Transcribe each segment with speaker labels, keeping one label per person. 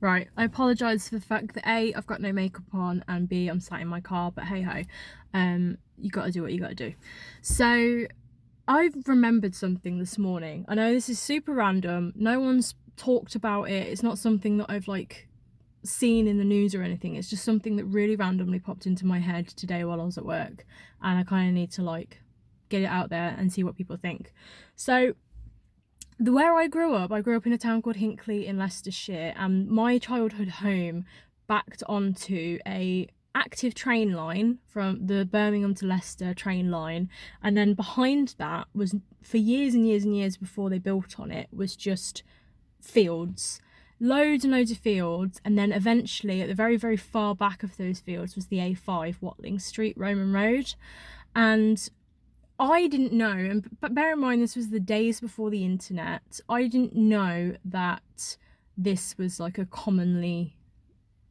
Speaker 1: Right, I apologise for the fact that A, I've got no makeup on, and B, I'm sat in my car, but hey ho, you gotta do what you gotta do. So, I've remembered something this morning. I know this is super random, no one's talked about it, it's not something that I've like seen in the news or anything, it's just something that really randomly popped into my head today while I was at work, and I kind of need to like get it out there and see what people think. So, where I grew up in a town called Hinckley in Leicestershire, and my childhood home backed onto a active train line from the Birmingham to Leicester train line, and then behind that was, for years and years and years before they built on it, was just fields, loads and loads of fields. And then eventually at the very, very far back of those fields was the A5 Watling Street Roman Road. And I didn't know, but bear in mind this was the days before the internet, I didn't know that this was like a commonly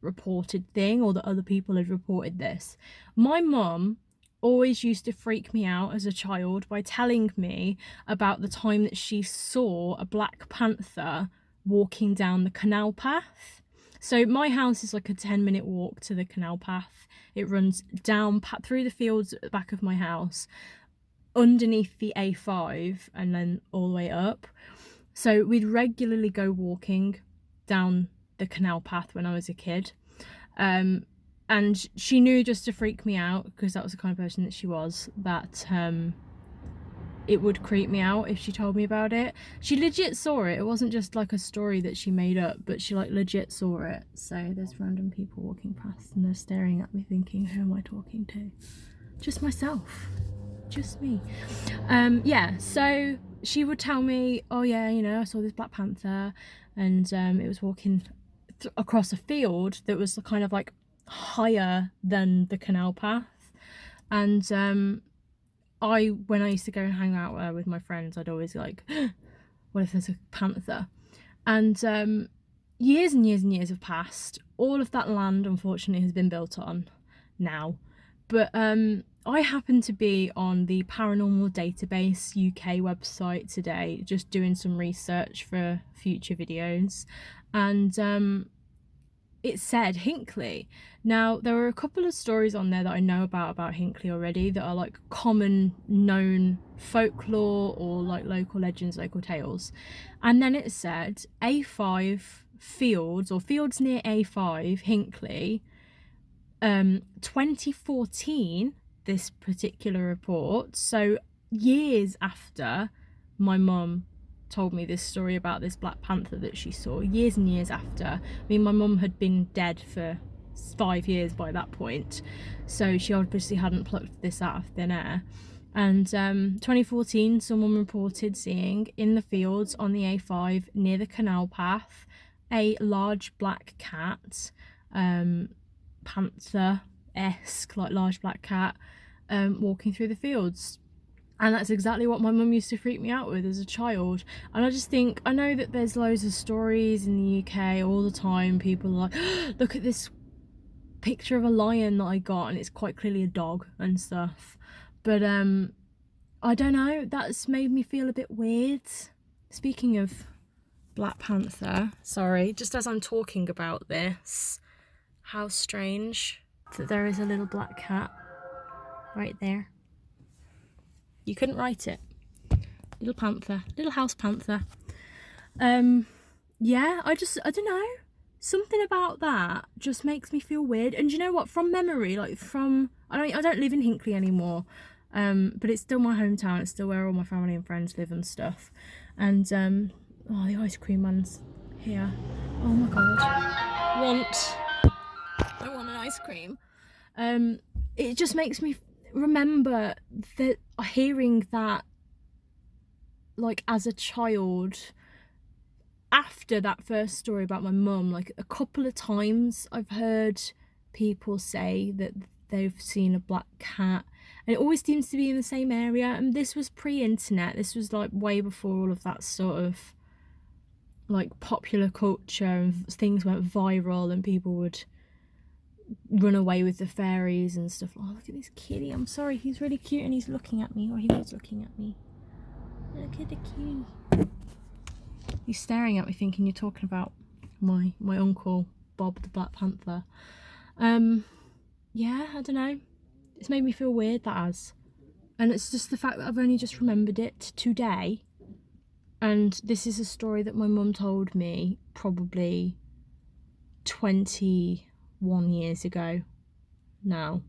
Speaker 1: reported thing, or that other people had reported this. My mum always used to freak me out as a child by telling me about the time that she saw a black panther walking down the canal path. So my house is like a 10-minute walk to the canal path. It runs down through the fields at the back of my house, underneath the A5, and then all the way up. So we'd regularly go walking down the canal path when I was a kid, and she knew, just to freak me out, because that was the kind of person that she was, that it would creep me out if she told me about it. She legit saw it. It wasn't just like a story that she made up, but she like legit saw it. So there's random people walking past and they're staring at me thinking, who am I talking to? Just myself. Just me. Yeah, so she would tell me, oh yeah, you know, I saw this black panther, and it was walking across a field that was kind of like higher than the canal path. And when I used to go and hang out with my friends, I'd always like, what if there's a panther? And years and years and years have passed. All of that land, unfortunately, has been built on now. But I happened to be on the Paranormal Database UK website today, just doing some research for future videos, and it said Hinckley. Now, there were a couple of stories on there that I know about Hinckley already that are like common known folklore or like local legends, local tales. And then it said A5 fields, or fields near A5 Hinckley, 2014, this particular report, so years after my mum told me this story about this black panther that she saw, years and years after. I mean, my mum had been dead for 5 years by that point, so she obviously hadn't plucked this out of thin air. And 2014, someone reported seeing in the fields on the A5 near the canal path a large black cat, panther-esque, like large black cat, walking through the fields. And that's exactly what my mum used to freak me out with as a child. And I just think, I know that there's loads of stories in the UK all the time, people are like, look at this picture of a lion that I got and it's quite clearly a dog and stuff. But I don't know, that's made me feel a bit weird. Speaking of Black Panther, sorry, just as I'm talking about this, how strange that there is a little black cat right there. You couldn't write it. Little panther, little house panther. Yeah, I don't know. Something about that just makes me feel weird. And you know what? From memory, like I don't live in Hinckley anymore, but it's still my hometown. It's still where all my family and friends live and stuff. And oh, the ice cream man's here. Oh my god. I want an ice cream. It just makes me remember that hearing that, like, as a child, after that first story about my mum, like a couple of times I've heard people say that they've seen a black cat, and it always seems to be in the same area. And this was pre-internet, this was like way before all of that sort of like popular culture and things went viral and people would run away with the fairies and stuff. Oh, look at this kitty. I'm sorry, he's really cute and he's looking at me, or he was looking at me. Look at the kitty. He's staring at me thinking you're talking about my uncle Bob the Black Panther. Yeah, I don't know. It's made me feel weird, that has. And it's just the fact that I've only just remembered it today. And this is a story that my mum told me probably 21 years ago now.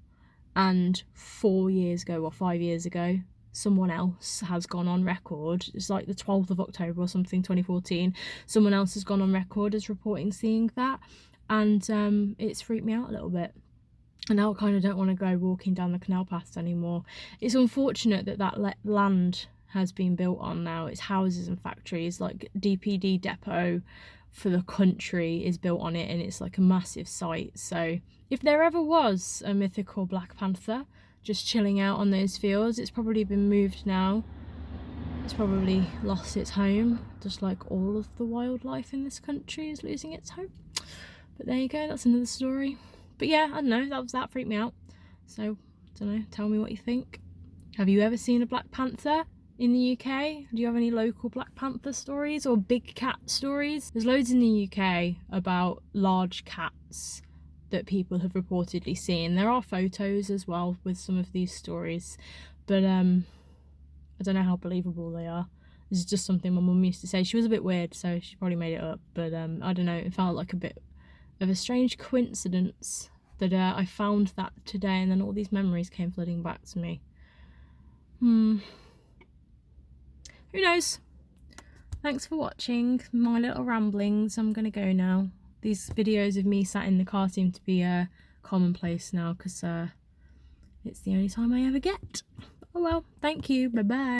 Speaker 1: And 4 years ago or 5 years ago, someone else has gone on record. It's like the 12th of October or something, 2014. Someone else has gone on record as reporting seeing that. And it's freaked me out a little bit. And now I kind of don't want to go walking down the canal paths anymore. It's unfortunate that that land has been built on now. It's houses and factories, like DPD depot for the country is built on it, and it's like a massive site. So if there ever was a mythical Black Panther just chilling out on those fields, it's probably been moved now. It's probably lost its home, just like all of the wildlife in this country is losing its home. But there you go, that's another story. But yeah, I don't know, that freaked me out. So, I don't know, tell me what you think. Have you ever seen a Black Panther in the UK? Do you have any local Black Panther stories or big cat stories? There's loads in the UK about large cats that people have reportedly seen. There are photos as well with some of these stories, but I don't know how believable they are. This is just something my mum used to say. She was a bit weird, so she probably made it up, but I don't know, it felt like a bit of a strange coincidence that I found that today, and then all these memories came flooding back to me. Who knows? Thanks for watching my little ramblings. I'm gonna go now. These videos of me sat in the car seem to be commonplace now, because it's the only time I ever get. Oh well, thank you, bye bye.